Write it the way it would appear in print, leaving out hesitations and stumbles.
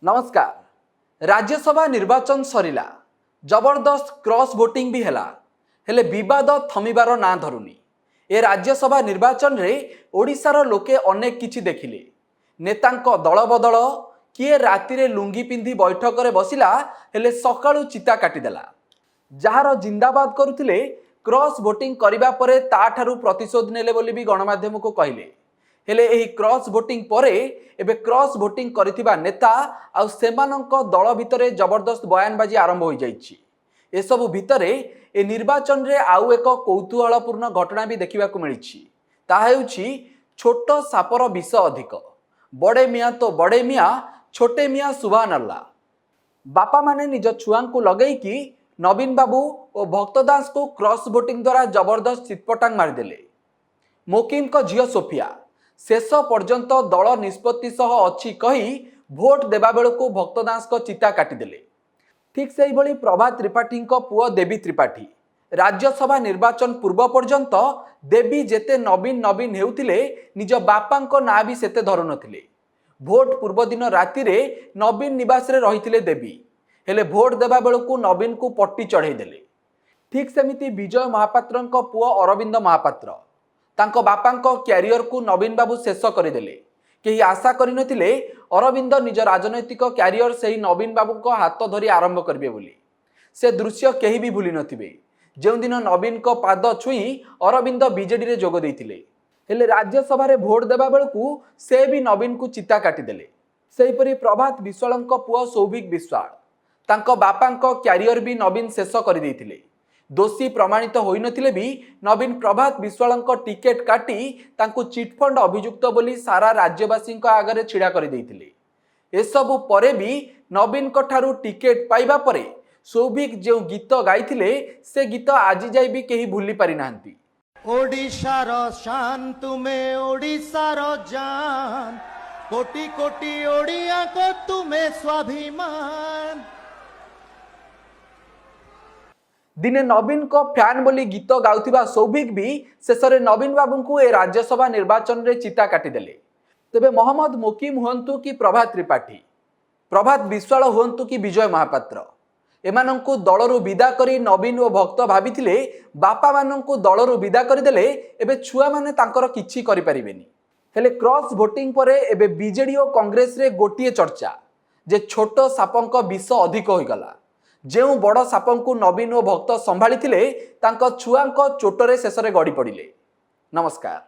नमस्कार। राज्यसभा निर्वाचन सरिला, जबरदस्त क्रॉस वोटिंग भी हैला, हेले विवाद थमिबार ना धरुनी। ए राज्यसभा निर्वाचन रे ओडिशार लोके अनेक किछि देखिले। नेतांको दल बदल, किए रातिरे लुंगी पिंधि बैठक रे बसिला हेले सकाळु चिता काटिदेला। जहार जिंदाबाद करुथिले क्रॉस वोटिंग करिबा परे ताठारु प्रतिशोध नेले बोली भी गणमाध्यम को कहिले। हेले एही क्रॉस वोटिंग परे एबे क्रॉस वोटिंग करिथिबा नेता आउ सेमानंको दल भितरे जबरदस्त बयानबाजी आरंभ हो जाइछि। एसबु भितरे ए निर्वाचन रे आउ एक कौतूहलपूर्ण घटना भी देखा मिली। ताहा हेउछि छोट सापर विष अधिक, बड़े मियाँ तो बड़े मियाँ, छोटे मियाँ सुभान अल्लाह। बापा माने निज छुआंकु लगेइकी नवीन बाबू और भक्तदास को क्रॉस वोटिंग द्वारा जबरदस्त चितपटांग मारिदेले। मोकिम को झियो सोफिया शेष पर्यंत दल निष्पत्ति सह अच्छी कही भोट देबा बेलू भक्तदास को चिता काटिदेले। ठीक से ही प्रभात त्रिपाठी को पुओ देवी त्रिपाठी राज्यसभा निर्वाचन पूर्व पर्यंत देवी जेते नवीन नवीन हेउथिले निज बापा ना भी सेते धरु नथिले। भोट पूर्व दिन राति रे नवीन निवास रे रहिथिले देवी, हेले भोट देबा बेलू नवीन को पट्टी चढ़ाई देले। ठीक सेमिति विजय महापात्र पुओ अरविंद महापात्र तांको बापांको क्यारियर को नवीन बाबू शेष करदेले। केही आशा करिनथिले अरविंद निज राजनैतिक क्यारियर से नवीन बाबू को हाथ धरी आरंभ करिवे बोली। से दृश्य केही भी भूली नथिबे जो दिन नवीन को पाद छुई अरविंद बीजेडी रे जोग देइथिले। हेले राज्यसभा रे भोट देबा बेलकू से भी नवीन को चिता काटिदेले। सेहीपरि प्रभात विश्वालंको पुओ सौभिक विश्वाल तांको बापांको क्यारियर भी नवीन शेष कर देइथिले। दोषी प्रमाणित होई नथिले भी नवीन प्रभात विश्वालंको टिकेट काटी तांको चिटफंड अभियुक्त बोली सारा राज्यवासी आगे छिड़ा कर देइथिले। एसबु परे भी नवीन को ठारू टिकेट पाइबा परे सौभिक जो गीत गाइथिले से गीत आज जाय भी केही भूली पारि नांती। ओडिशार शान तुमे ओडिशार जान, कोटि कोटि ओडिया को तुमे स्वाभिमान। दिने नवीन को फैन बोली गीत गाउथिबा सौभिक भी शेषरे नवीन बाबू को ए राज्यसभा निर्वाचन रे चिता काटिदेले। तेबे मोहम्मद मोकिम हुंतु कि प्रभात त्रिपाठी, प्रभात विश्वाल हुंतु कि विजय महापात्र, एमानंकु दलरु विदा करी नवीन और भक्त भाबिथिले बापा मानंकु दलरु विदा करदेले एबे छुआ माने तांकर किछि करि परिबेनी। हेले क्रॉस वोटिंग परे एबे बीजेडी और कांग्रेस रे गोटिए चर्चा जे छोट सापंक विष अधिक होई गला। जेउ बड़ सापंकु नवीन और भक्त संभाली थिले तांको छुआंको चोटरे शेषरे गड़ी पड़िले। नमस्कार।